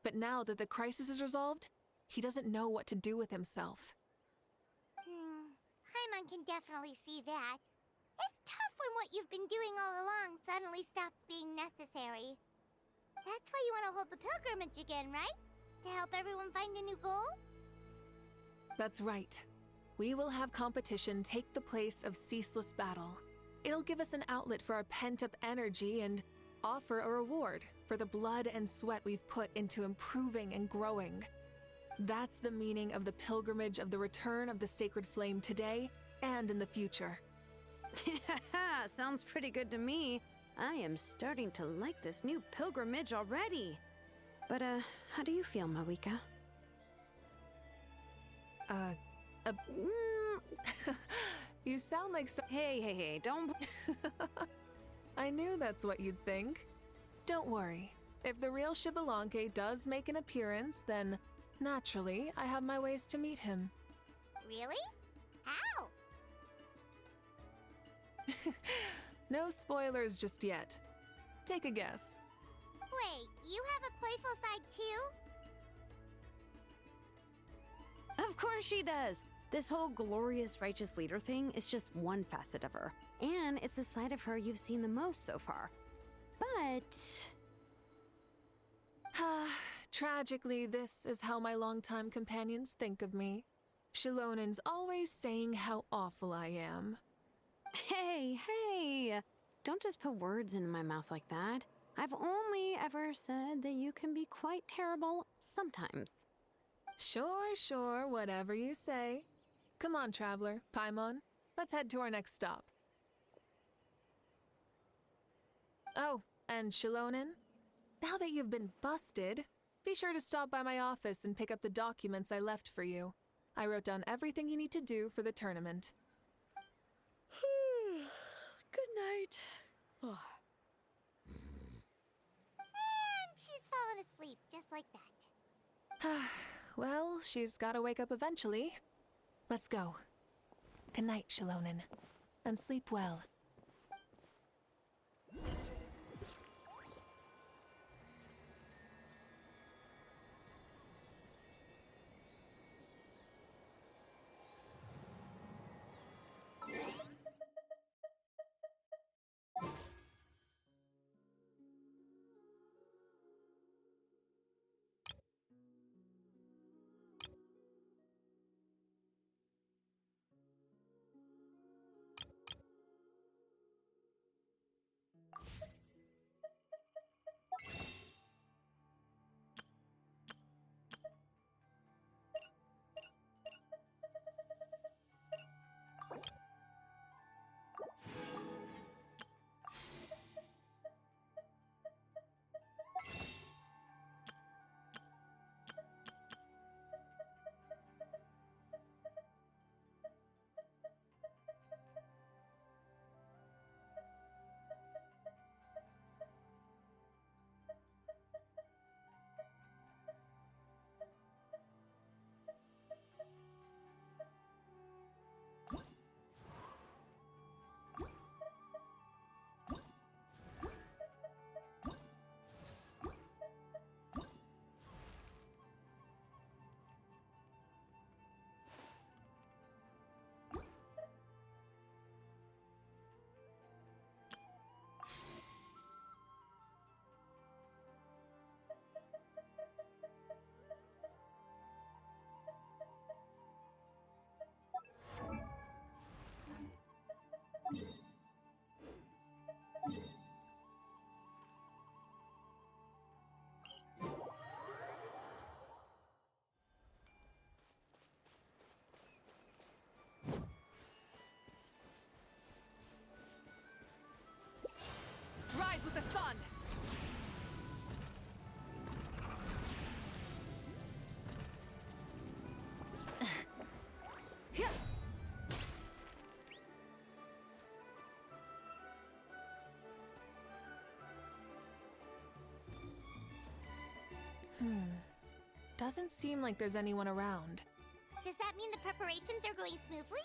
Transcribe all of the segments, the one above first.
But now that the crisis is resolved, he doesn't know what to do with himself. Paimon can definitely see that. It's tough when what you've been doing all along suddenly stops being necessary. That's why you want to hold the pilgrimage again, right? To help everyone find a new goal? That's right. We will have competition take the place of ceaseless battle. It'll give us an outlet for our pent-up energy and offer a reward for the blood and sweat we've put into improving and growing. That's the meaning of the pilgrimage of the return of the sacred flame today and in the future. Sounds pretty good to me. I am starting to like this new pilgrimage already. But, how do you feel, Mavuika? You sound like so- Hey, don't... I knew that's what you'd think. Don't worry. If the real Xbalanque does make an appearance, then naturally I have my ways to meet him. Really? How? No spoilers just yet. Take a guess. Wait, you have a playful side too? Of course she does. This whole glorious righteous leader thing is just one facet of her. And it's the side of her you've seen the most so far. But... Tragically, this is how my longtime companions think of me. Shilonen's always saying how awful I am. Hey, don't just put words into my mouth like that. I've only ever said that you can be quite terrible sometimes. Sure, whatever you say. Come on, traveler, Paimon, let's head to our next stop. Oh, and Shilonen, now that you've been busted, be sure to stop by my office and pick up the documents I left for you. I wrote down everything you need to do for the tournament. Good night. And she's fallen asleep just like that. Well, she's gotta wake up eventually. Let's go. Good night, Shilonen, and sleep well. Rise with the sun! Doesn't seem like there's anyone around. Does that mean the preparations are going smoothly?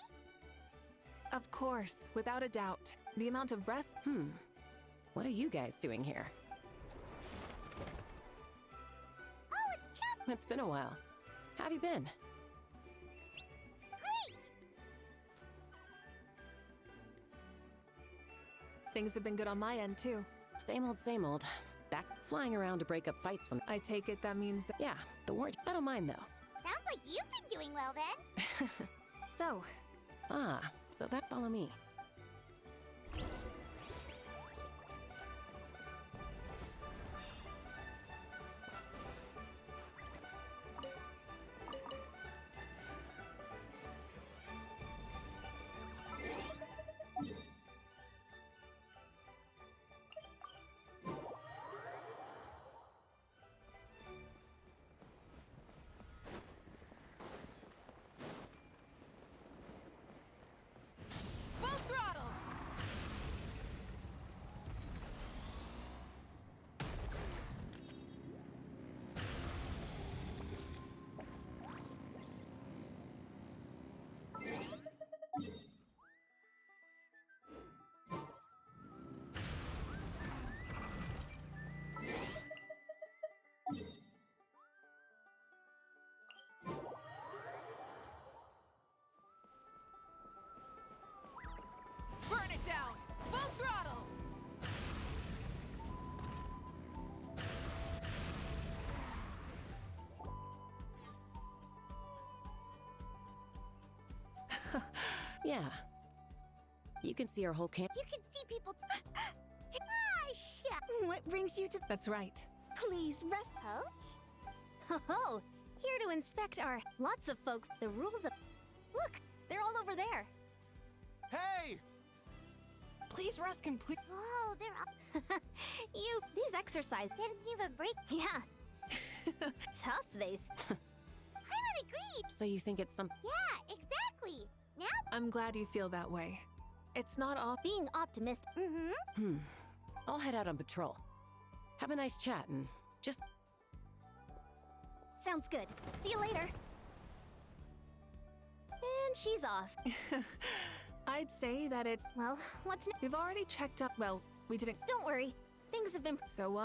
Of course, without a doubt. The amount of rest— What are you guys doing here? Oh, It's been a while. How have you been? Great! Things have been good on my end, too. Same old, same old. Back flying around to break up fights when... I take it that means that. Yeah, the war... I don't mind, though. Sounds like you've been doing well then. So, Ah, so that follow me. full throttle! Burn it down! Full throttle! Yeah. You can see our whole camp. You can see people. Shut. What brings you to... That's right. Please rest... Coach? Oh, here to inspect our lots of folks. The rules of... Look, they're all over there. Hey! Please rest complete. Whoa, they're up. These exercise... Didn't even break. Yeah. Tough, they... I would agree. So you think it's some... Yeah, exactly. Now? I'm glad you feel that way. It's not all. Being optimistic. Mm-hmm. I'll head out on patrol. Have a nice chat and just... Sounds good. See you later. And she's off. I'd say that it's. Well, what's next? We've already checked up. Well, we didn't. Don't worry. Things have been... So,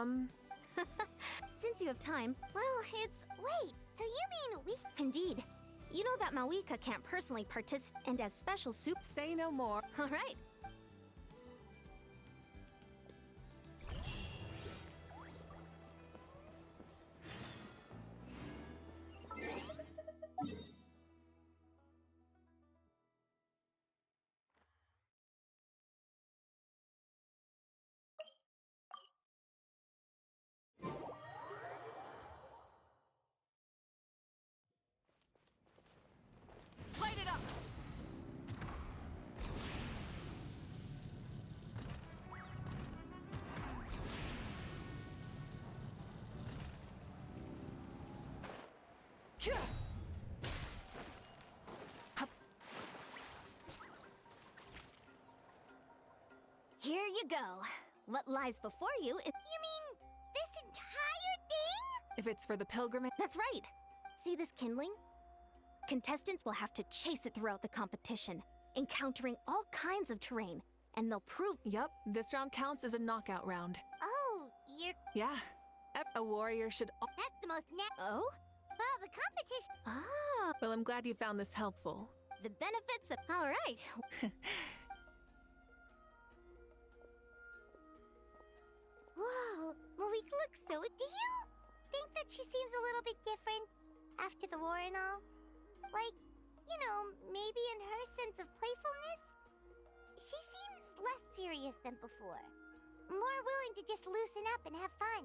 Since you have time, well, it's... Wait, so you mean we... Indeed. You know that Mavuika can't personally participate, and as special soup... say no more. All right. Light it up! Here you go. What lies before you is... You mean this entire thing? If it's for the pilgrimage. That's right. See this kindling? Contestants will have to chase it throughout the competition, encountering all kinds of terrain, and they'll prove... Yup, this round counts as a knockout round. Oh, you're... Yeah. A warrior should. That's the most Oh? Well, the competition... Ah, Well, I'm glad you found this helpful. the benefits of... All right. Whoa, Mavuika looks so... Do you think that she seems a little bit different after the war and all? Like, you know, maybe in her sense of playfulness? She seems less serious than before. More willing to just loosen up and have fun.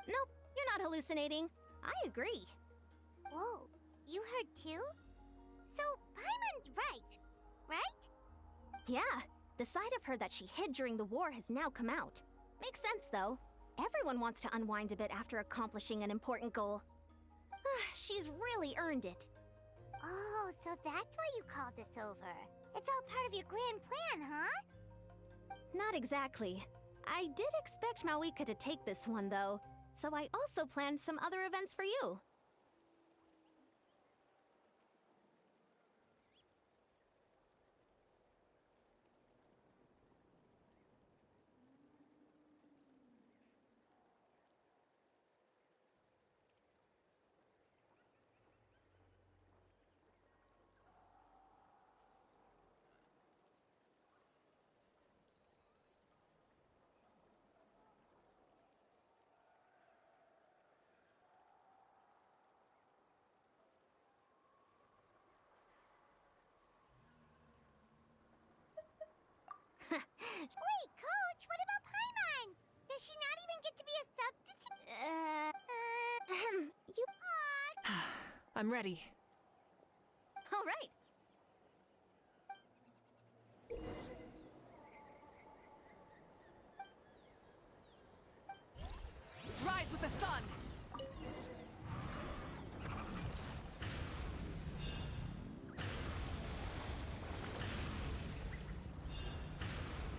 Nope, you're not hallucinating. I agree. Whoa, you heard too? So, Paimon's right, right? Yeah, the side of her that she hid during the war has now come out. Makes sense, though. Everyone wants to unwind a bit after accomplishing an important goal. She's really earned it. Oh, so that's why you called us over. It's all part of your grand plan, huh? Not exactly. I did expect Mavuika to take this one, though, so I also planned some other events for you. Wait, Coach, what about Paimon? Does she not even get to be a substitute? You. I'm ready. All right. Rise with the sun!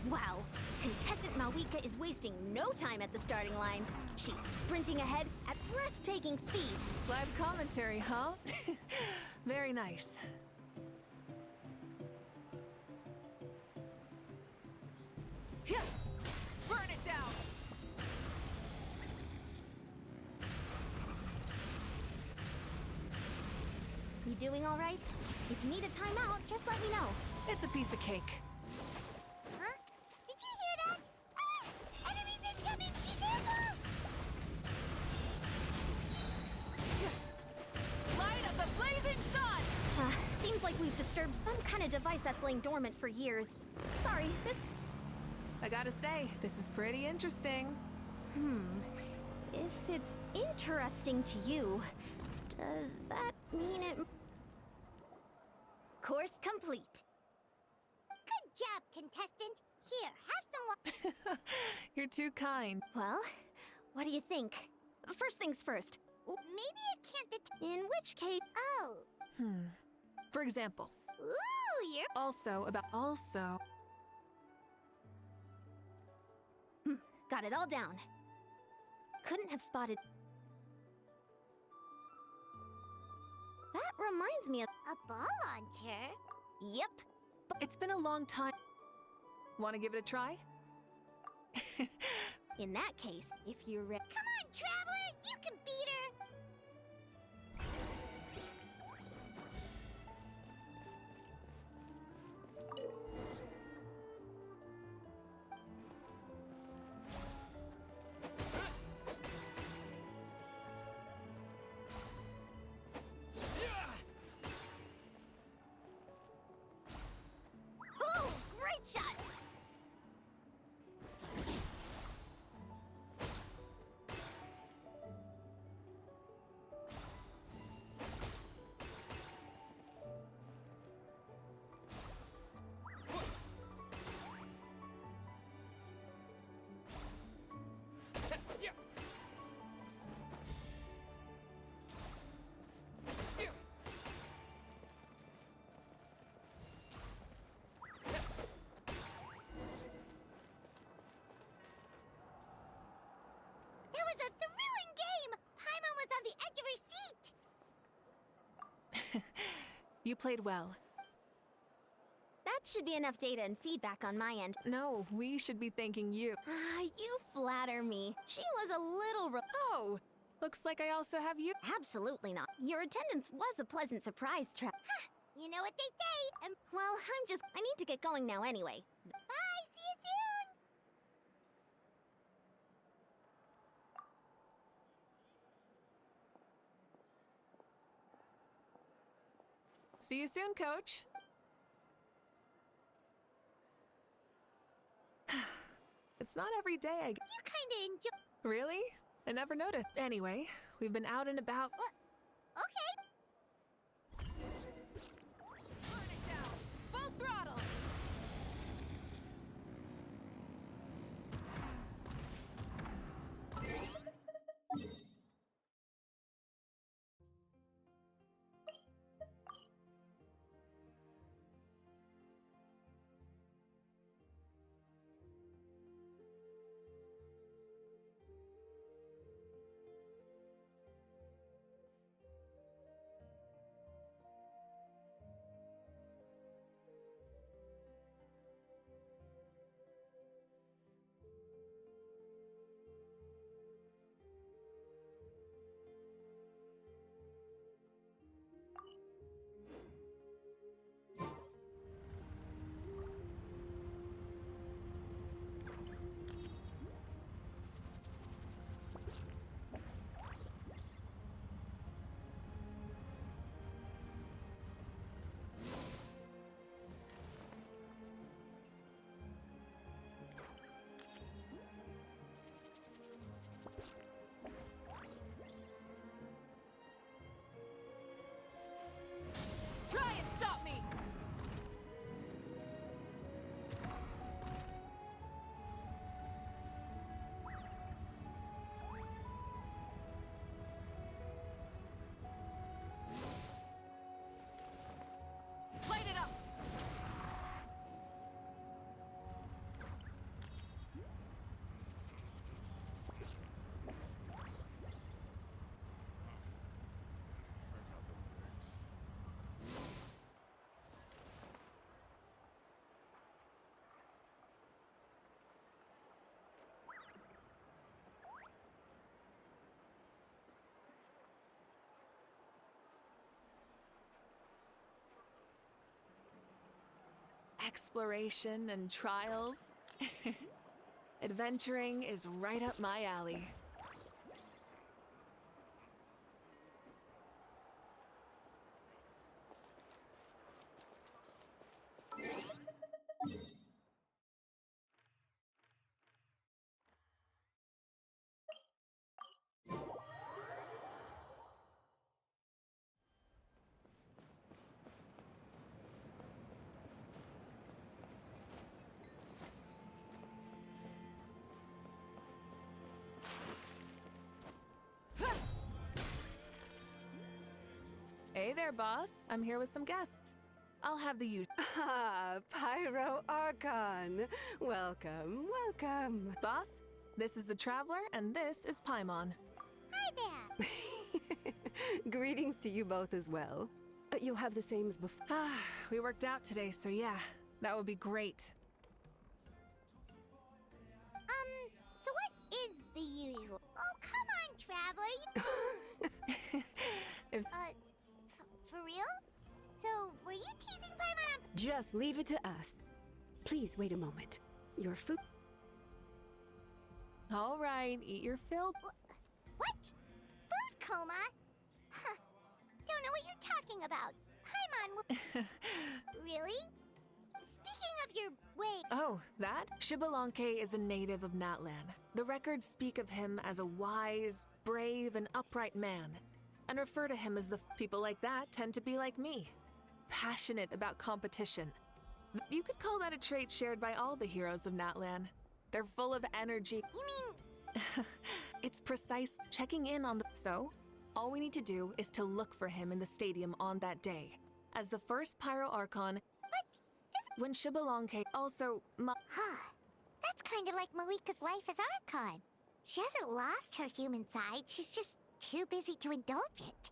Wow. Contestant Mavuika is wasting no time at the starting line. She's sprinting ahead at breathtaking speed. Live commentary, huh? Very nice. Yeah! Burn it down! You doing all right? If you need a timeout, just let me know. It's a piece of cake. Huh? Did you hear that? Ah! Enemies incoming! Be careful! Light of the blazing sun! Seems like we've disturbed some kind of device that's laying dormant for years. Sorry, this... I gotta say, this is pretty interesting. If it's interesting to you, does that mean it... Course complete. Good job, contestant. Here, have some You're too kind. Well, what do you think? First things first. Maybe it can't In which case... Oh. For example, Ooh, you're... also... Got it all down. Couldn't have spotted... That reminds me of... A ball launcher? Yep. It's been a long time. Want to give it a try? In that case, if you're ready... Come on, Traveler! You can beat her! Oh, great shot! That was a thrilling game! Paimon was on the edge of her seat! You played well. That should be enough data and feedback on my end. No, we should be thanking you. You flatter me. She was a little Oh, looks like I also have you. Absolutely not. Your attendance was a pleasant surprise, You know what they say, and Well, I need to get going now anyway. bye! See you soon! See you soon, coach. It's not every day I... You kinda enjoy... Really? I never noticed. Anyway, we've been out and about. Okay. Burn it down! Full throttle! exploration and trials. Adventuring is right up my alley. Hey there, boss. I'm here with some guests. I'll have the usual. Ah, Pyro Archon. Welcome, welcome. Boss, this is the Traveler, and this is Paimon. Hi there. Greetings to you both as well. You'll have the same as before. We worked out today, so yeah, that would be great. So what is the usual? Oh, come on, Traveler. If- For real? So, were you teasing Paimon on... Just leave it to us. Please wait a moment. Your food. All right, eat your fill. What? Food coma? Huh. Don't know what you're talking about. Paimon will... Really? Speaking of your... Wait. Oh, that? Shibalanke is a native of Natlan. The records speak of him as a wise, brave, and upright man, and refer to him as the people like that tend to be like me, passionate about competition. You could call that a trait shared by all the heroes of Natlan. They're full of energy. You mean... It's precise, checking in on the... So, all we need to do is to look for him in the stadium on that day, as the first Pyro Archon. When Shibalanke also... Huh. That's kind of like Mavuika's life as Archon. She hasn't lost her human side, she's just too busy to indulge it.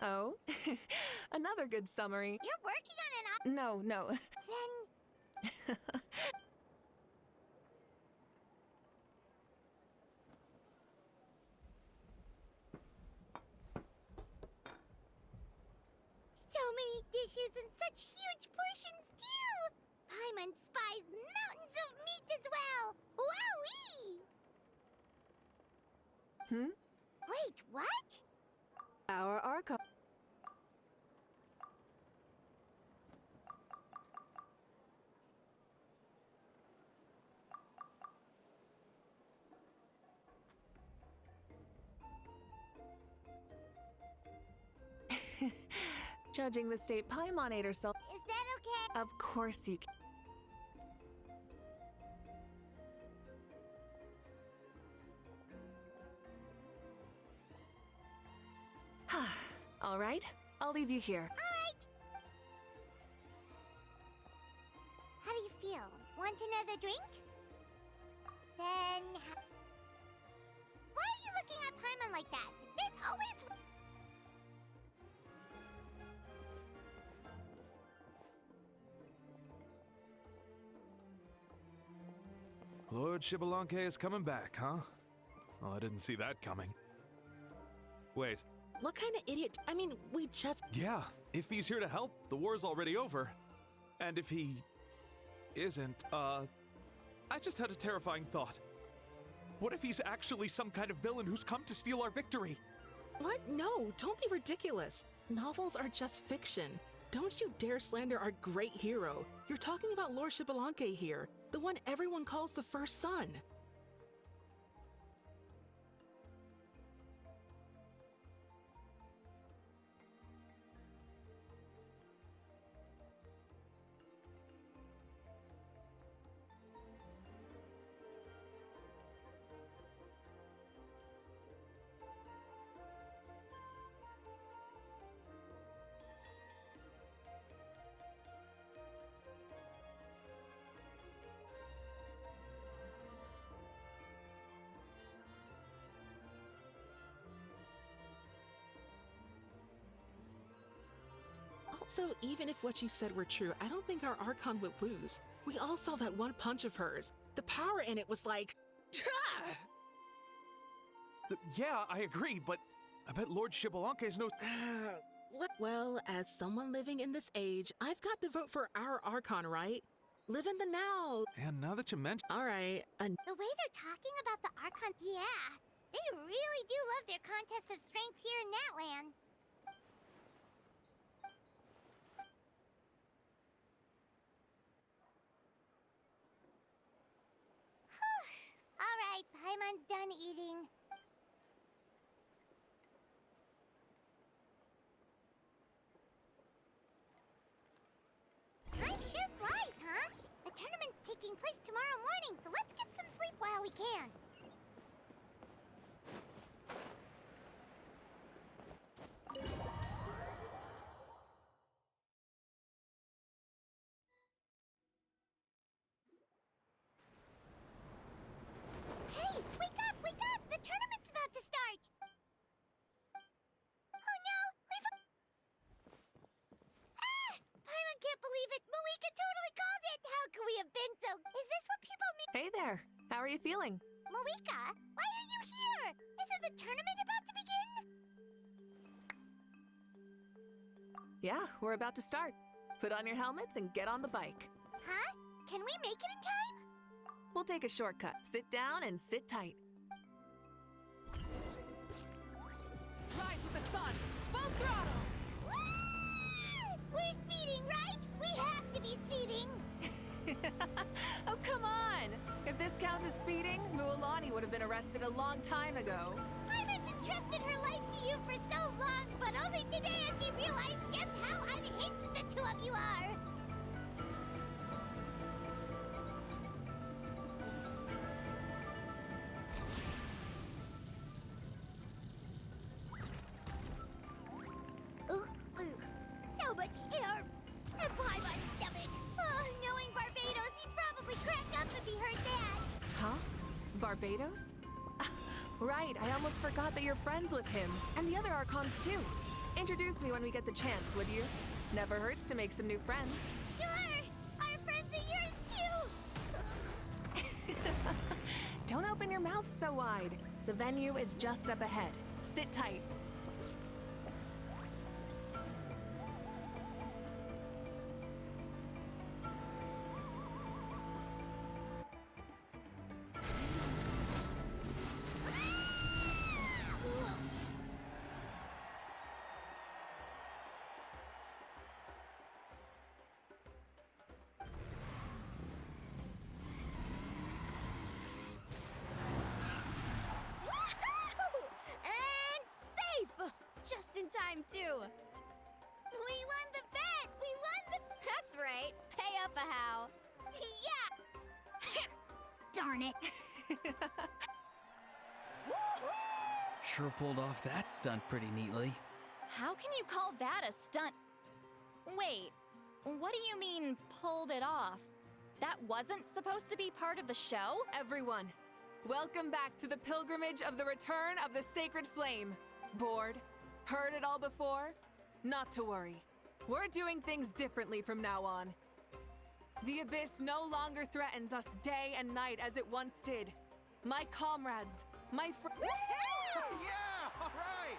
Oh, another good summary. You're working on an... No. Then... So many dishes and such huge portions, too! Paimon spies mountains of meat as well! Wowee! Wait, what? Our Archon. Judging the state Paimon ate herself. Is that okay? Of course you can. All right, I'll leave you here. Alright! How do you feel? Want another drink? Then... Why are you looking at Paimon like that? There's always... Lord Shibalanke is coming back, huh? Well, I didn't see that coming. Wait. What kind of idiot? I mean, we just... Yeah, if he's here to help, the war's already over. And if he... isn't, I just had a terrifying thought. What if he's actually some kind of villain who's come to steal our victory? What? No, don't be ridiculous. Novels are just fiction. Don't you dare slander our great hero. You're talking about Lord Shibalanke here, the one everyone calls the First Son. So even if what you said were true, I don't think our Archon would lose. We all saw that one punch of hers. The power in it was like... Yeah, I agree, but I bet Lord Xbalanque is no... Well, as someone living in this age, I've got to vote for our Archon, right? Live in the now. And now that you mention... All right, The way they're talking about the Archon, yeah. They really do love their contests of strength here in Natlan. All right, Paimon's done eating. Time sure flies, huh? The tournament's taking place tomorrow morning, so let's get some sleep while we can. Hey, wake up, wake up! The tournament's about to start! Oh no, we've... Ah! Paimon can't believe it! Mavuika totally called it! How could we have been so... Is this what people mean? Hey there. How are you feeling? Mavuika, why are you here? Isn't the tournament about to begin? Yeah, we're about to start. Put on your helmets and get on the bike. Huh? Can we make it in time? We'll take a shortcut. Sit down and sit tight. Rise with the sun! Full throttle! Woo! We're speeding, right? We have to be speeding! Oh, come on! If this counts as speeding, Mualani would have been arrested a long time ago. Paimon's entrusted her life to you for so long, but only today has she realized just how unhinged the two of you are! So much air! And Paimon's stomach! Oh, knowing Barbados, he'd probably crack up if he heard that! Huh? Barbados? Right, I almost forgot that you're friends with him. And the other Archons, too. Introduce me when we get the chance, would you? Never hurts to make some new friends. Sure! Our friends are yours, too! Don't open your mouth so wide. The venue is just up ahead. Sit tight. And safe! Just in time, too. We won the bet! We won the... That's right. Pay up a how. Yeah! Darn it! Sure pulled off that stunt pretty neatly. How can you call that a stunt? Wait, what do you mean, pulled it off? That wasn't supposed to be part of the show? Everyone, welcome back to the pilgrimage of the return of the sacred flame. Bored? Heard it all before? Not to worry. We're doing things differently from now on. The abyss no longer threatens us day and night as it once did. My comrades, my friends... Yeah! All right!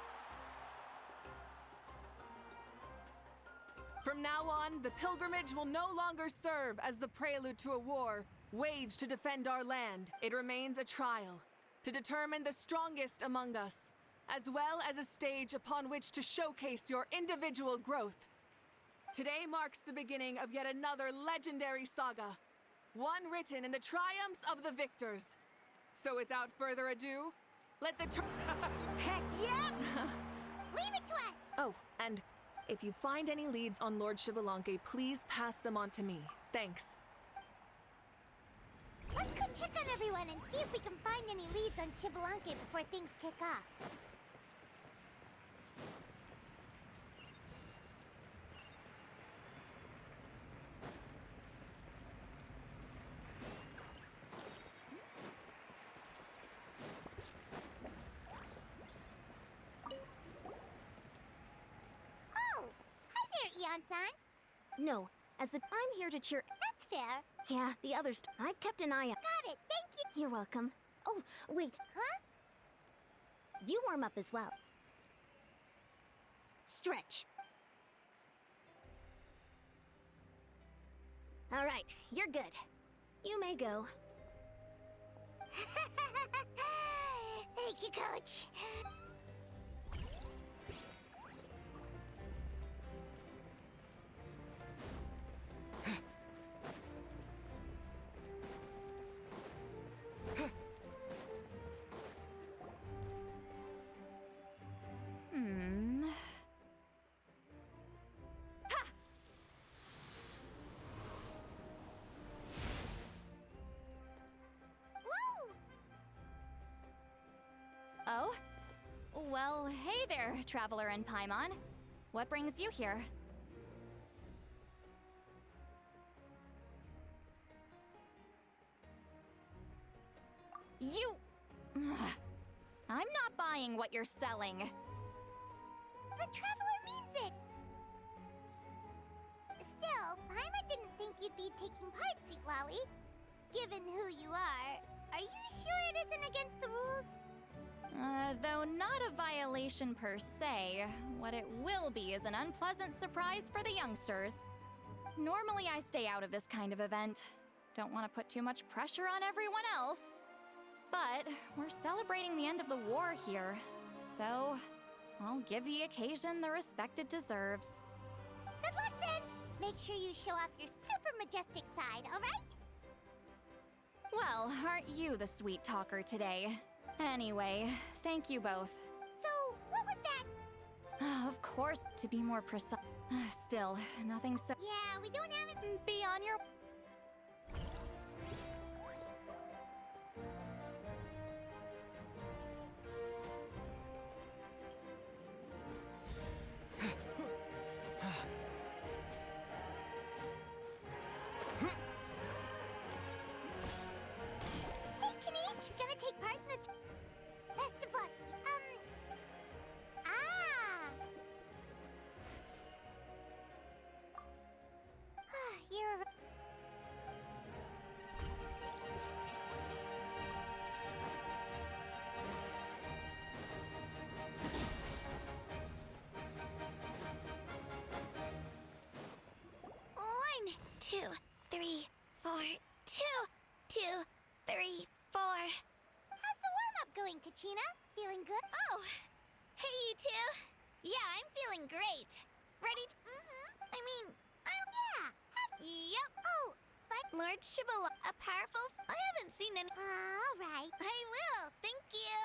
From now on, the pilgrimage will no longer serve as the prelude to a war waged to defend our land. It remains a trial to determine the strongest among us, as well as a stage upon which to showcase your individual growth. Today marks the beginning of yet another legendary saga, one written in the triumphs of the victors. So without further ado, let the Heck yeah! Leave it to us! Oh, and if you find any leads on Lord Xbalanque, please pass them on to me. Thanks. Let's go check on everyone and see if we can find any leads on Xbalanque before things kick off. Oh, hi here, Eon-san. No, I'm here to cheer. That's fair. Yeah, the others. I've kept an eye on. Got it. Thank you. You're welcome. Oh, wait. Huh? You warm up as well. Stretch. All right, you're good. You may go. Thank you, Coach. Woo! Oh? Well, hey there, Traveler and Paimon. What brings you here? You... I'm not buying what you're selling. The Traveler means it! Still, Paimon didn't think you'd be taking part, Sweet Wowie. Given who you are you sure it isn't against the rules? Though not a violation per se, what it will be is an unpleasant surprise for the youngsters. Normally I stay out of this kind of event. Don't want to put too much pressure on everyone else. But we're celebrating the end of the war here, so I'll give the occasion the respect it deserves. Good luck then! Make sure you show off your super majestic side, alright? Well, aren't you the sweet talker today? Anyway, thank you both. So, what was that? Of course, to be more precise. Still, nothing so... Yeah, we don't have it. Be on your... Hey, Kanich, gonna take part in the... Best of luck. You're... One, two, three, four. 2, 2, 3, 4. How's the warm-up going, Kachina? Feeling good? Oh, hey, you two. Yeah, I'm feeling great. Ready to... I mean, I'm... Yeah. Yep. Oh, but... Lord Shibboleth, a powerful... I haven't seen any... All right. I will, thank you.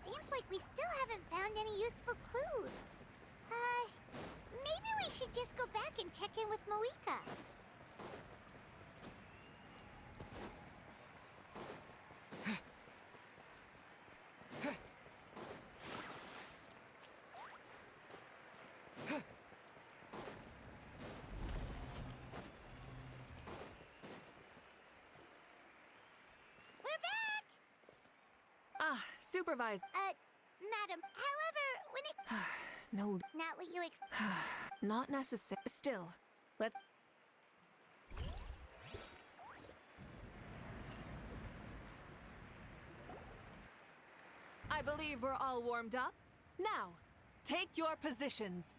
Seems like we still haven't found any useful clues. Maybe we should just go back and check in with Mavuika. We're back! Ah, supervised. Madam, however, when it... No, Not what you not necessary. Still, let's... I believe we're all warmed up. Now, take your positions.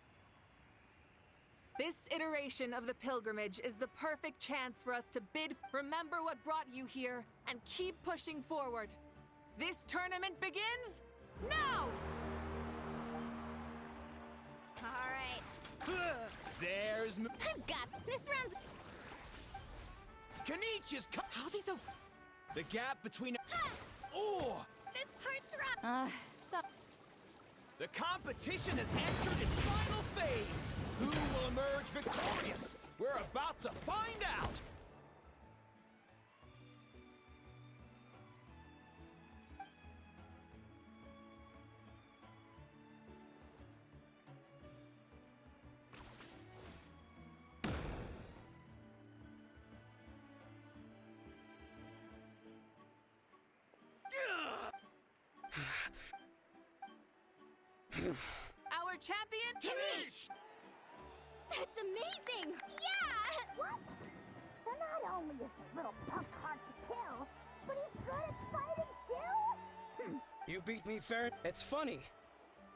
This iteration of the pilgrimage is the perfect chance for us to remember what brought you here, and keep pushing forward. This tournament begins now! All right. There's... I've got... This round's... Kanich is How's he so... The gap between... Oh! This part's rough. So... The competition has entered its final phase. Who will emerge victorious? We're about to find out. Our champion Kanish! That's amazing! Yeah! What? So not only is this little punk hard to kill, but he's good at fighting too? You beat me fair. It's funny.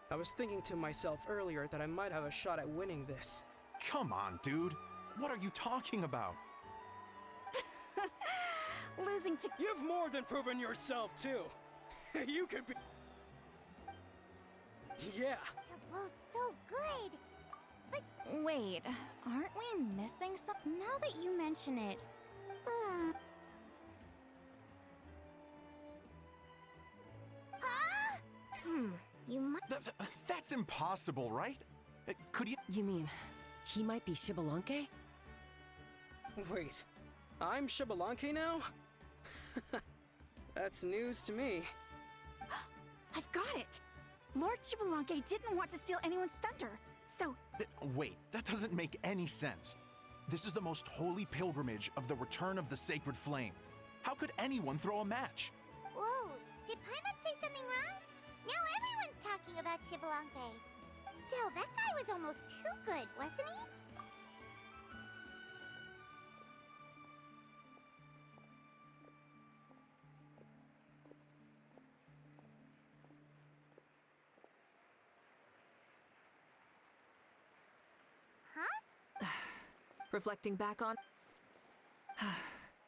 I was thinking to myself earlier that I might have a shot at winning this. Come on, dude. What are you talking about? Losing to... You've more than proven yourself, too. You could be... Yeah. You're both so good. Wait, aren't we missing something? Now that you mention it... Huh? You might... That's impossible, right? Could you... You mean, he might be Shibalanke? Wait, I'm Shibalanke now? That's news to me. I've got it! Lord Shibalanke didn't want to steal anyone's thunder, so... Wait, that doesn't make any sense. This is the most holy pilgrimage of the return of the sacred flame. How could anyone throw a match? Whoa, did Paimon say something wrong? Now everyone's talking about Shibalanke. Still, that guy was almost too good, wasn't he? Huh? Reflecting back on...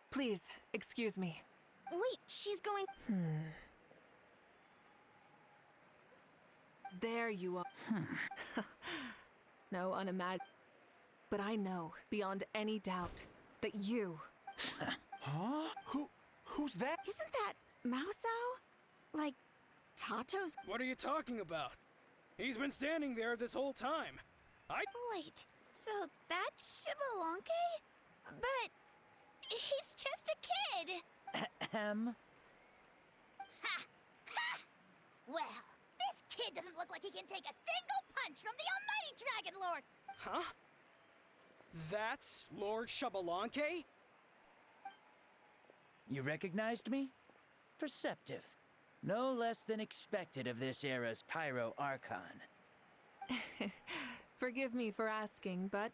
Please, excuse me. Wait, she's going... There you are. No unimagined. But I know, beyond any doubt, that you... Huh? Who's that? Isn't that Mauso? Like, Tato's... What are you talking about? He's been standing there this whole time. Wait, so that's Shibalanke? But... he's just a kid! Ha! Ha! Well, this kid doesn't look like he can take a single punch from the almighty Dragon Lord! Huh? That's Lord Shibalanke? You recognized me? Perceptive. No less than expected of this era's Pyro Archon. Forgive me for asking, but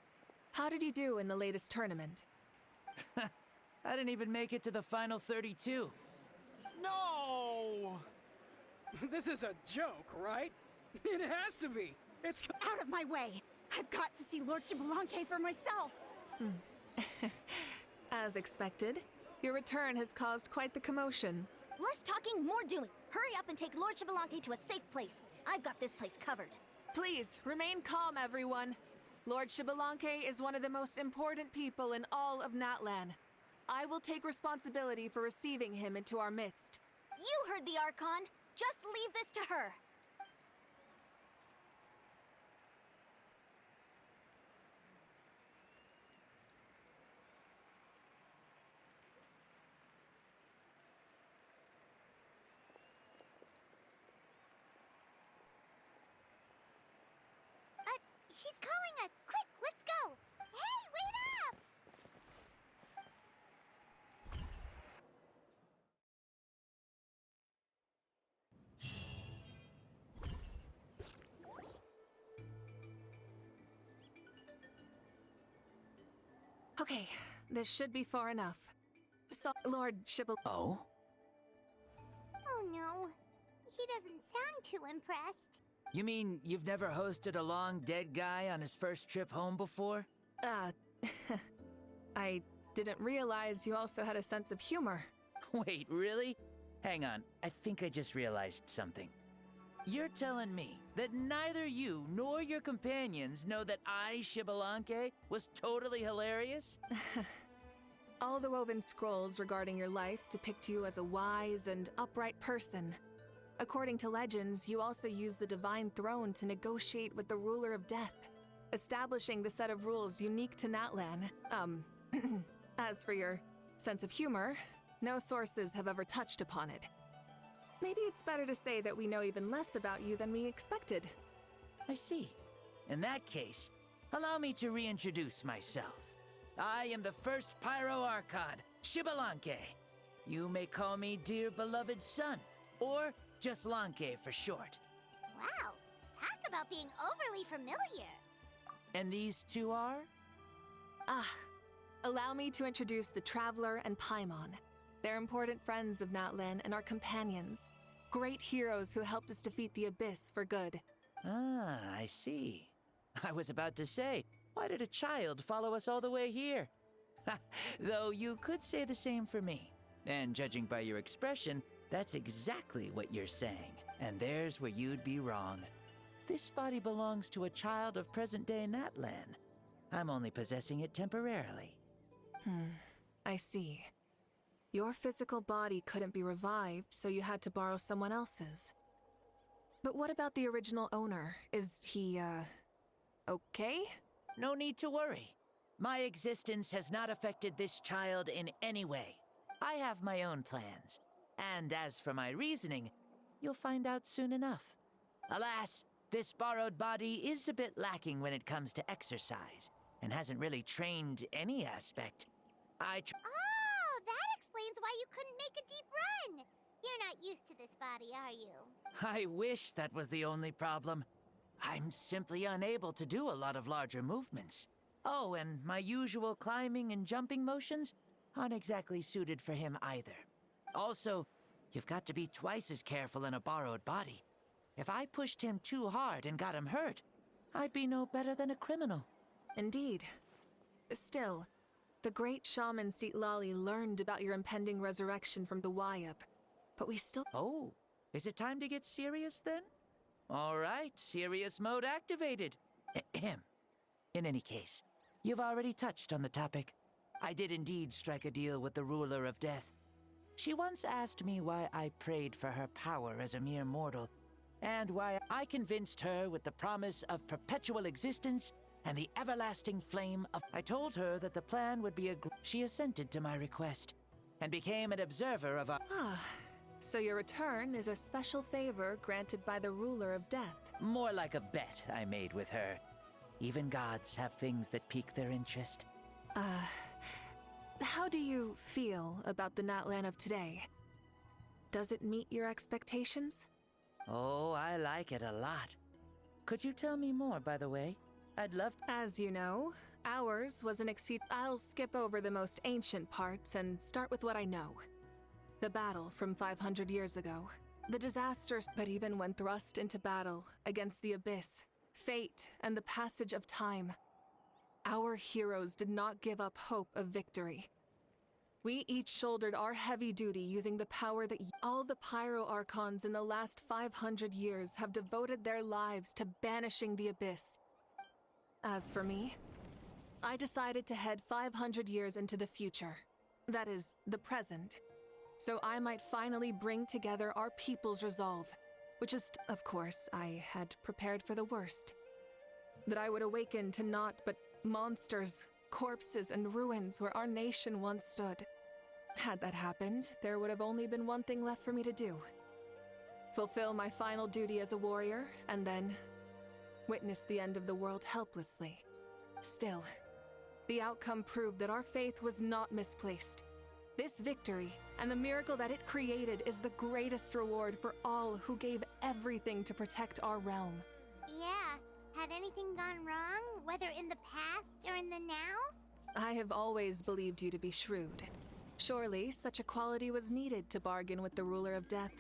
how did you do in the latest tournament? I didn't even make it to the final 32. No! This is a joke, right? It has to be. It's... Out of my way! I've got to see Lord Shibalanke for myself! As expected, your return has caused quite the commotion. Less talking, more doing! Hurry up and take Lord Shibalanke to a safe place. I've got this place covered. Please, remain calm, everyone. Lord Shibalanke is one of the most important people in all of Natlan. I will take responsibility for receiving him into our midst. You heard the Archon. Just leave this to her. She's calling us! Quick, let's go! Hey, wait up! Okay, this should be far enough. So, Lord Shibal... Oh? Oh no, he doesn't sound too impressed. You mean you've never hosted a long dead guy on his first trip home before? I didn't realize you also had a sense of humor. Wait, really? Hang on, I think I just realized something. You're telling me that neither you nor your companions know that I, Shibalanke, was totally hilarious? All the woven scrolls regarding your life depict you as a wise and upright person. According to legends, you also use the Divine Throne to negotiate with the Ruler of Death, establishing the set of rules unique to Natlan. As for your sense of humor, no sources have ever touched upon it. Maybe it's better to say that we know even less about you than we expected. I see. In that case, allow me to reintroduce myself. I am the first Pyro Archon, Shibalanke. You may call me Dear Beloved Son, or just Lanke for short. Wow, Talk about being overly familiar. And these two are? Allow me to introduce the Traveler and Paimon. They're important friends of Natlan and our companions. Great heroes who helped us defeat the Abyss for good. Ah, I see. I was about to say, why did a child follow us all the way here? Though you could say the same for me. And judging by your expression, that's exactly what you're saying. And there's where you'd be wrong. This body belongs to a child of present-day Natlan. I'm only possessing it temporarily. I see. Your physical body couldn't be revived, so you had to borrow someone else's. But what about the original owner? Is he, okay? No need to worry. My existence has not affected this child in any way. I have my own plans. And as for my reasoning, you'll find out soon enough. Alas, this borrowed body is a bit lacking when it comes to exercise, and hasn't really trained any aspect. Oh, that explains why you couldn't make a deep run. You're not used to this body, are you? I wish that was the only problem. I'm simply unable to do a lot of larger movements. Oh, and my usual climbing and jumping motions aren't exactly suited for him either. Also, you've got to be twice as careful in a borrowed body. If I pushed him too hard and got him hurt, I'd be no better than a criminal. Indeed. Still, the great shaman Lali learned about your impending resurrection from the Wayup, but we still— Oh, is it time to get serious then? All right, serious mode activated. Ahem. In any case, you've already touched on the topic. I did indeed strike a deal with the ruler of death. She once asked me why I prayed for her power as a mere mortal, and why I convinced her with the promise of perpetual existence and the everlasting flame of— I told her that the plan would be She assented to my request, and became an observer of our— So your return is a special favor granted by the ruler of death. More like a bet I made with her. Even gods have things that pique their interest. How do you feel about the Natlan of today? Does it meet your expectations? Oh, I like it a lot. Could you tell me more, by the way? I'd love to— As you know, ours was an I'll skip over the most ancient parts and start with what I know. The battle from 500 years ago. The disasters, but even when thrust into battle against the Abyss, fate, and the passage of time, our heroes did not give up hope of victory. We each shouldered our heavy duty using the power that all the Pyro Archons in the last 500 years have devoted their lives to banishing the Abyss. As for me, I decided to head 500 years into the future. That is, the present. So I might finally bring together our people's resolve, which is, of course, I had prepared for the worst. That I would awaken to naught but monsters, corpses, and ruins where our nation once stood. Had that happened, there would have only been one thing left for me to do. Fulfill my final duty as a warrior, and then witness the end of the world helplessly. Still, the outcome proved that our faith was not misplaced. This victory, and the miracle that it created, is the greatest reward for all who gave everything to protect our realm. Yeah. Had anything gone wrong, whether in the past or in the now? I have always believed you to be shrewd. Surely, such a quality was needed to bargain with the ruler of death,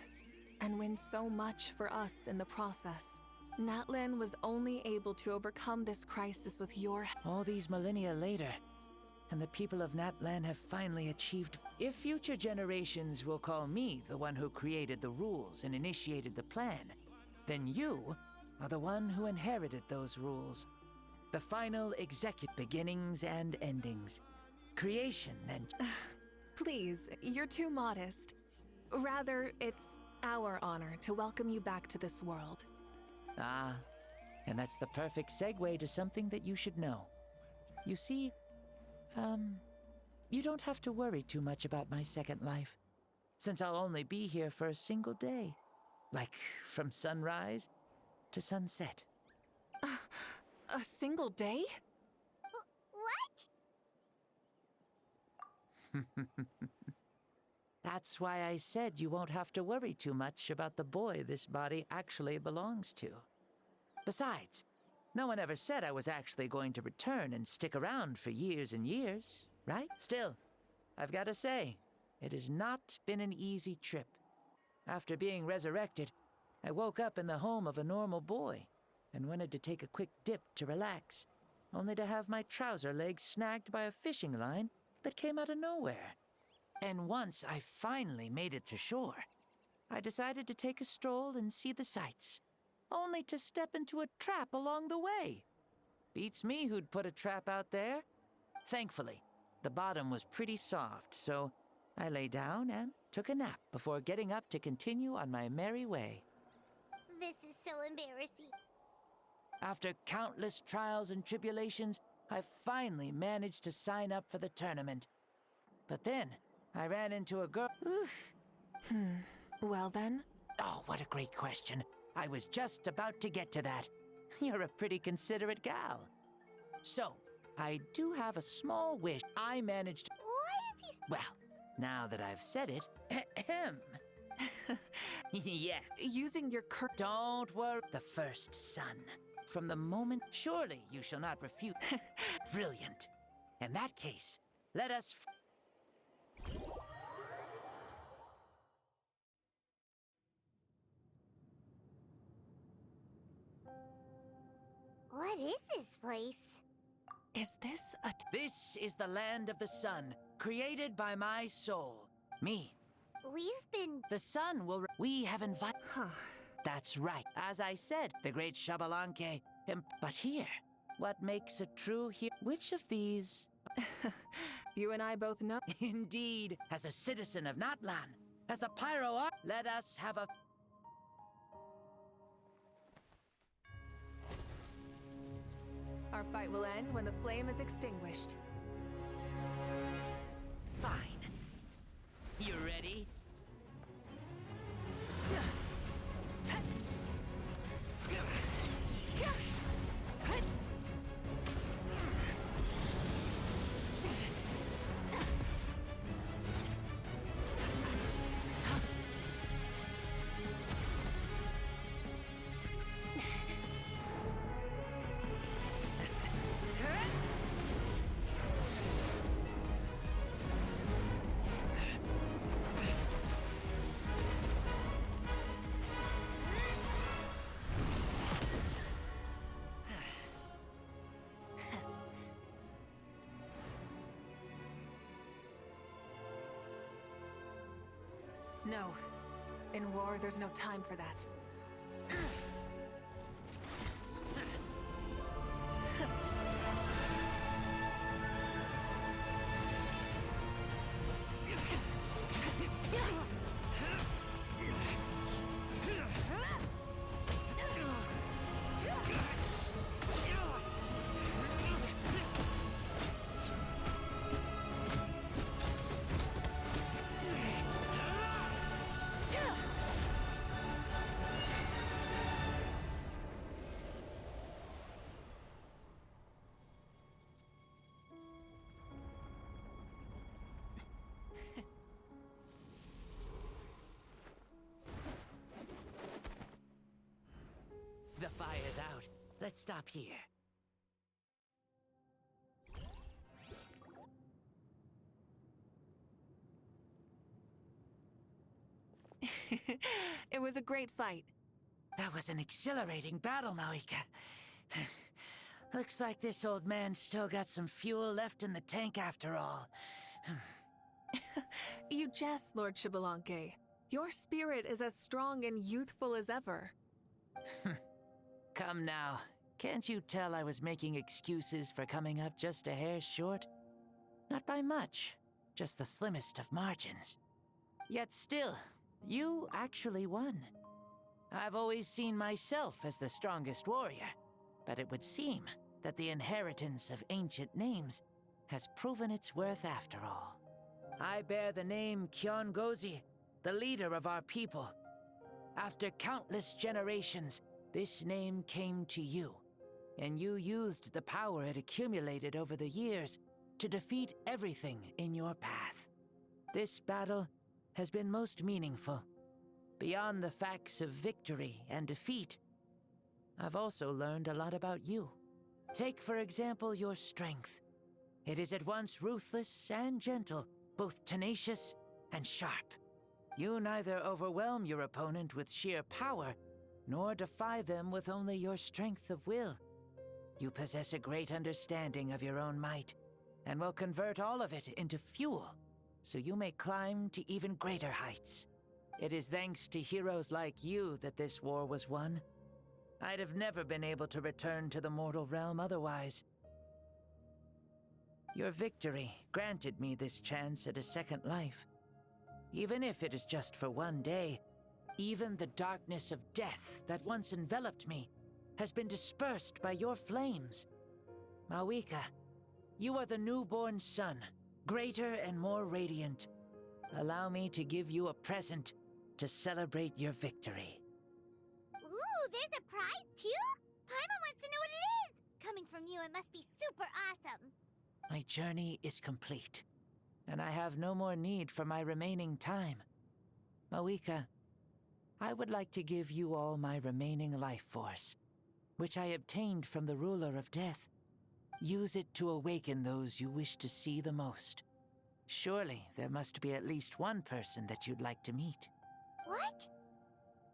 and win so much for us in the process. Natlan was only able to overcome this crisis with your— All these millennia later, and the people of Natlan have finally achieved— If future generations will call me the one who created the rules and initiated the plan, then you are the one who inherited those rules. The final execute beginnings and endings. Creation and— Please, you're too modest. Rather, it's our honor to welcome you back to this world. Ah, and that's the perfect segue to something that you should know. You see, you don't have to worry too much about my second life, since I'll only be here for a single day. Like, from sunrise to sunset. A single day? What? That's why I said you won't have to worry too much about the boy this body actually belongs to. Besides, no one ever said I was actually going to return and stick around for years and years, right? Still, I've got to say, it has not been an easy trip. After being resurrected, I woke up in the home of a normal boy and wanted to take a quick dip to relax, only to have my trouser leg snagged by a fishing line that came out of nowhere. And once I finally made it to shore, I decided to take a stroll and see the sights, only to step into a trap along the way. Beats me who'd put a trap out there. Thankfully, the bottom was pretty soft, so I lay down and took a nap before getting up to continue on my merry way. This is so embarrassing. After countless trials and tribulations, I finally managed to sign up for the tournament. But then, I ran into a girl. Well then? Oh, what a great question. I was just about to get to that. You're a pretty considerate gal. So, I do have a small wish. I managed. Why is he... Well, now that I've said it, yeah. Using your Don't worry. The first son. From the moment... Surely you shall not refuse. Brilliant. In that case, let us... What is this place? Is this a... This is the land of the sun, created by my soul. Me. We've been... The sun will... We have invited... Huh. That's right. As I said, the great Xbalanque... But here, what makes a true hero... Which of these... You and I both know... Indeed. As a citizen of Natlan, as the Pyro Art, let us have a... Our fight will end when the flame is extinguished. Fine. You ready? No. In war, there's no time for that. The fire's out. Let's stop here. It was a great fight. That was an exhilarating battle, Mavuika. Looks like this old man's still got some fuel left in the tank after all. You jest, Lord Xbalanque. Your spirit is as strong and youthful as ever. Come now. Can't you tell I was making excuses for coming up just a hair short? Not by much, just the slimmest of margins. Yet still, you actually won. I've always seen myself as the strongest warrior, but it would seem that the inheritance of ancient names has proven its worth after all. I bear the name Kyongozi, the leader of our people. After countless generations, this name came to you, and you used the power it accumulated over the years to defeat everything in your path. This battle has been most meaningful. Beyond the facts of victory and defeat, I've also learned a lot about you. Take, for example, your strength. It is at once ruthless and gentle, both tenacious and sharp. You neither overwhelm your opponent with sheer power, nor defy them with only your strength of will. You possess a great understanding of your own might, and will convert all of it into fuel, so you may climb to even greater heights. It is thanks to heroes like you that this war was won. I'd have never been able to return to the mortal realm otherwise. Your victory granted me this chance at a second life. Even if it is just for one day, even the darkness of death that once enveloped me has been dispersed by your flames. Mavuika, you are the newborn sun, greater and more radiant. Allow me to give you a present to celebrate your victory. Ooh, there's a prize too? Paimon wants to know what it is! Coming from you, it must be super awesome. My journey is complete, and I have no more need for my remaining time. Mavuika, I would like to give you all my remaining life force, which I obtained from the ruler of death. Use it to awaken those you wish to see the most. Surely there must be at least one person that you'd like to meet. What?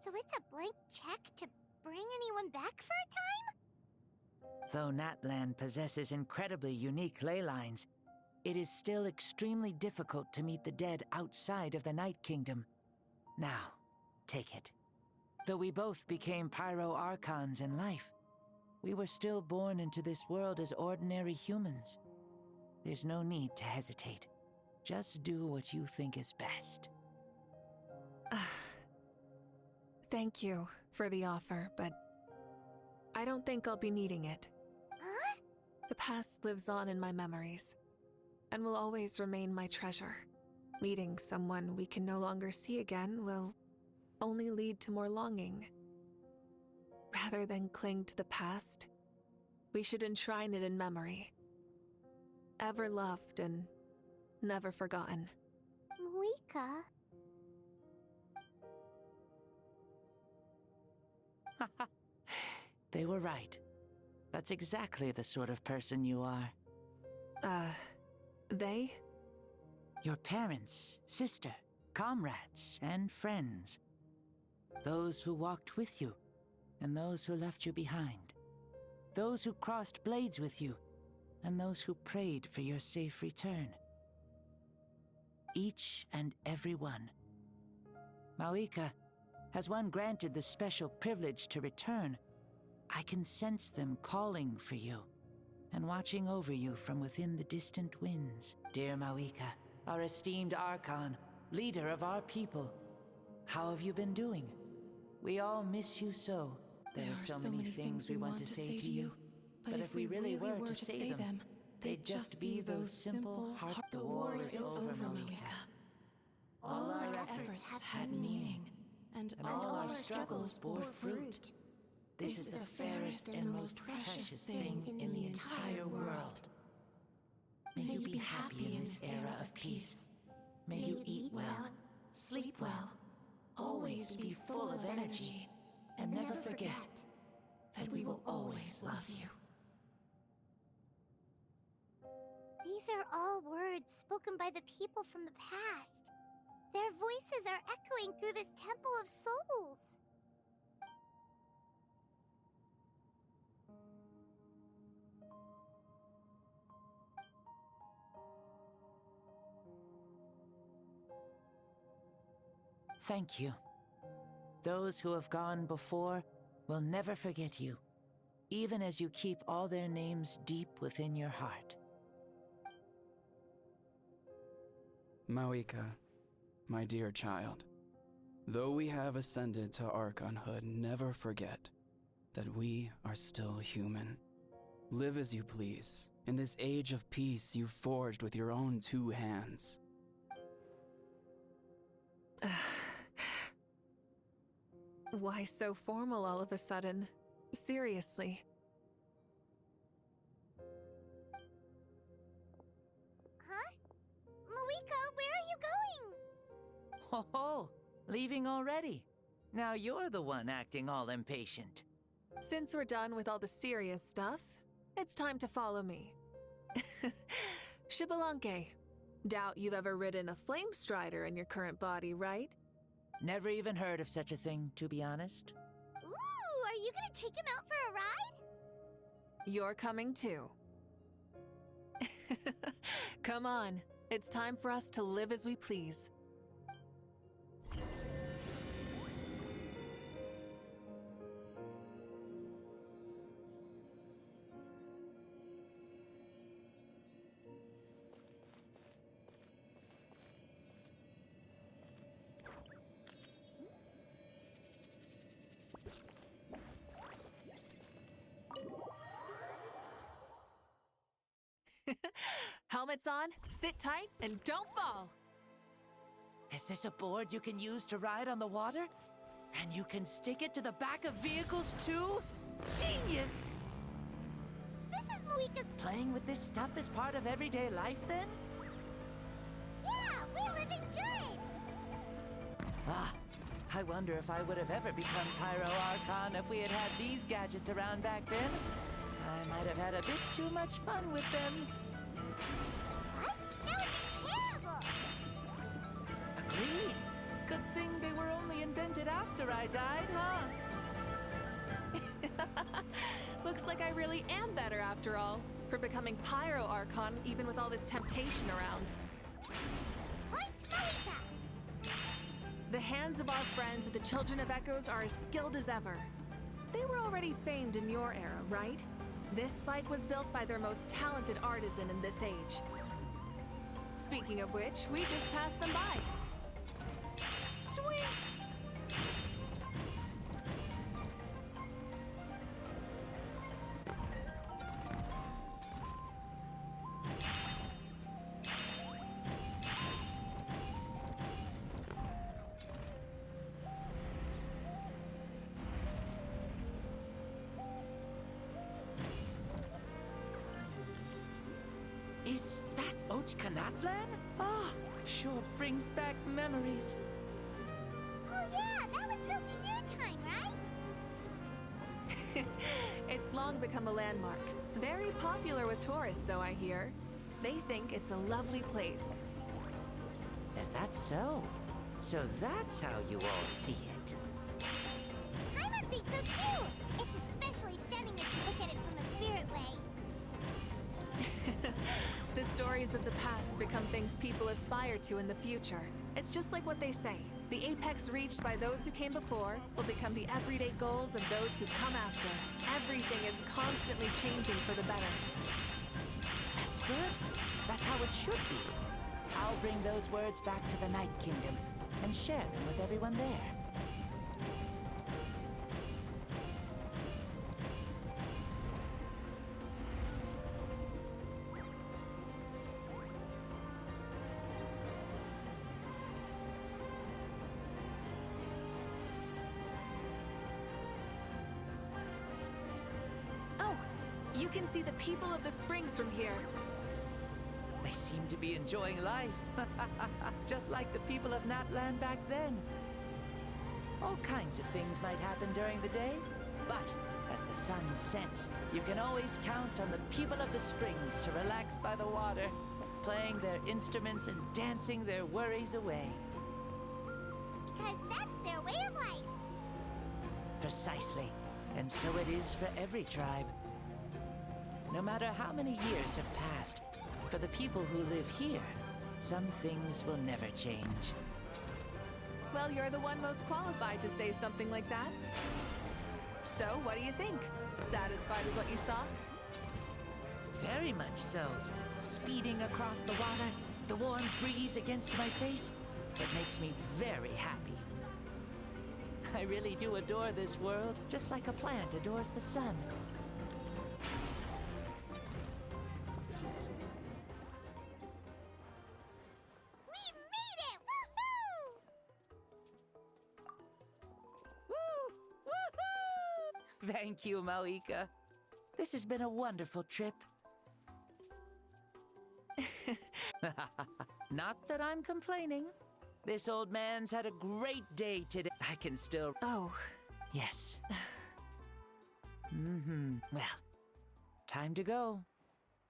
So it's a blank check to bring anyone back for a time? Though Natlan possesses incredibly unique ley lines, it is still extremely difficult to meet the dead outside of the Night Kingdom. Now, take it. Though we both became Pyro-Archons in life, we were still born into this world as ordinary humans. There's no need to hesitate. Just do what you think is best. Thank you for the offer, but I don't think I'll be needing it. Huh? The past lives on in my memories, and will always remain my treasure. Meeting someone we can no longer see again will only lead to more longing. Rather than cling to the past, we should enshrine it in memory. Ever loved and never forgotten. Mavuika? They were right. That's exactly the sort of person you are. They? Your parents, sister, comrades, and friends. Those who walked with you, and those who left you behind. Those who crossed blades with you, and those who prayed for your safe return. Each and every one. Mavuika, has one granted the special privilege to return, I can sense them calling for you, and watching over you from within the distant winds. Dear Mavuika, our esteemed Archon, leader of our people, how have you been doing? We all miss you so. There are so many things we want to say to you, but if we really were to say them, they'd just be those simple heart. The war is over, Mavuika. All our efforts had meaning, and all our struggles bore fruit. This is the fairest and most precious thing in the entire world. May you be happy in this era of peace. May you eat well, sleep well, always be full of energy, and never forget that we will always love you. These are all words spoken by the people from the past. Their voices are echoing through this Temple of Souls. Thank you. Those who have gone before will never forget you, even as you keep all their names deep within your heart. Mavuika, my dear child, though we have ascended to Archonhood, never forget that we are still human. Live as you please, in this age of peace you forged with your own 2 hands. Why so formal all of a sudden? Seriously. Huh? Mavuika, where are you going? Ho ho! Leaving already? Now you're the one acting all impatient. Since we're done with all the serious stuff, it's time to follow me. Shibalanke, doubt you've ever ridden a flame strider in your current body, right? Never even heard of such a thing, to be honest. Ooh, are you gonna take him out for a ride? You're coming too. Come on, it's time for us to live as we please. Helmets on, sit tight, and don't fall! Is this a board you can use to ride on the water? And you can stick it to the back of vehicles too? Genius! This is Mavuika's... Playing with this stuff is part of everyday life then? Yeah, we're living good! Ah, I wonder if I would have ever become Pyro Archon if we had had these gadgets around back then. I might have had a bit too much fun with them. What? That would be terrible! Agreed. Good thing they were only invented after I died, huh? Looks like I really am better after all, for becoming Pyro Archon even with all this temptation around. Point Mavuika! The hands of our friends, the Children of Echoes, are as skilled as ever. They were already famed in your era, right? This bike was built by their most talented artisan in this age. Speaking of which, we just passed them by. Sweet! Is that Ochkanatlan? Ah, sure brings back memories. Oh yeah, that was built in your time, right? It's long become a landmark. Very popular with tourists, so I hear. They think it's a lovely place. Is that so? So that's how you all see it. Paimon thinks so too! It's especially stunning if you look at it from a spirit way. The stories of the past become things people aspire to in the future. It's just like what they say. The apex reached by those who came before will become the everyday goals of those who come after. Everything is constantly changing for the better. That's good. That's how it should be. I'll bring those words back to the Night Kingdom and share them with everyone there. You can see the people of the springs from here. They seem to be enjoying life. Just like the people of Natlan back then. All kinds of things might happen during the day, but as the sun sets, you can always count on the people of the springs to relax by the water, playing their instruments and dancing their worries away. Because that's their way of life. Precisely. And so it is for every tribe. No matter how many years have passed, for the people who live here, some things will never change. Well, you're the one most qualified to say something like that. So, what do you think? Satisfied with what you saw? Very much so. Speeding across the water, the warm breeze against my face, it makes me very happy. I really do adore this world, just like a plant adores the sun. Thank you, Mavuika. This has been a wonderful trip. Not that I'm complaining. This old man's had a great day today. I can still... Oh. Yes. Well, time to go.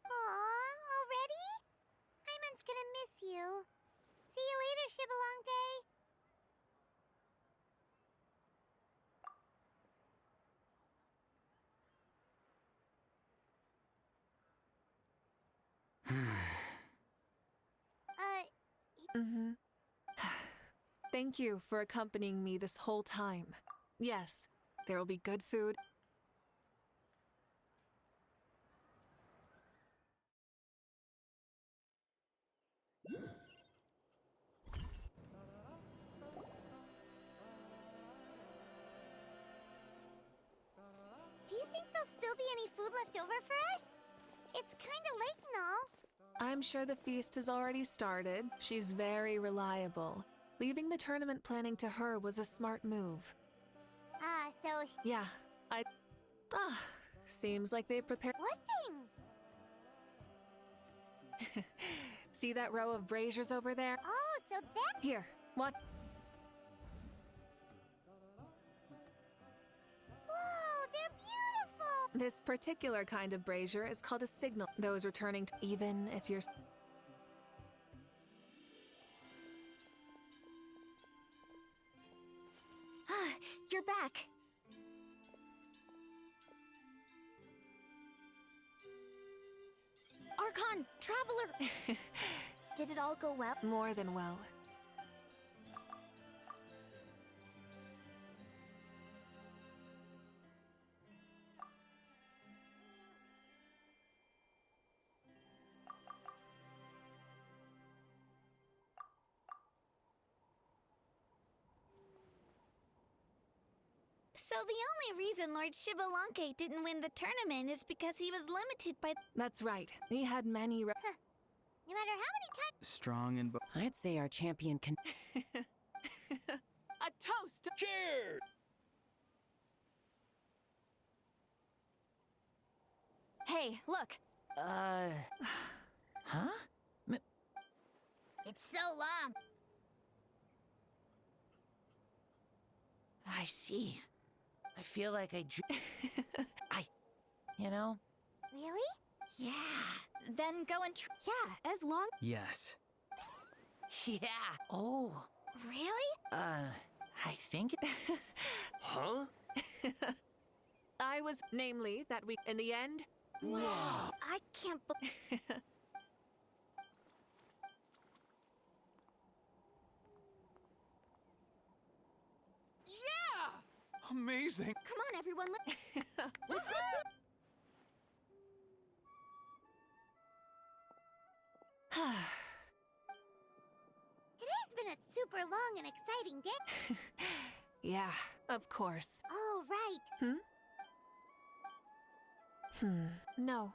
Aw, already? Hyman's gonna miss you. See you later, Shibalonke. Thank you for accompanying me this whole time. Yes, there will be good food. Do you think there'll still be any food left over for us? It's kinda late and all. I'm sure the feast has already started. She's very reliable. Leaving the tournament planning to her was a smart move. Yeah, seems like they've prepared. What thing? See that row of braziers over there? Oh, so that. Here, what? Whoa, they're beautiful! This particular kind of brazier is called a signal. Those returning to, even if you're... You're back. Archon, Traveler! Did it all go well? More than well. So the only reason Lord Shibalonke didn't win the tournament is because he was limited by... That's right. He had many... No matter how many times... Strong and... I'd say our champion can... A toast! Cheers! Hey, look. Huh? It's so long. I see. I feel like you know? Really? Yeah. Then go and yeah, as long... Yes. Yeah. Oh. Really? I think... Huh? I was... Namely, that we... In the end... Wow. I can't believe... Amazing! Come on, everyone, It has been a super long and exciting day. Yeah, of course. Oh, right. No,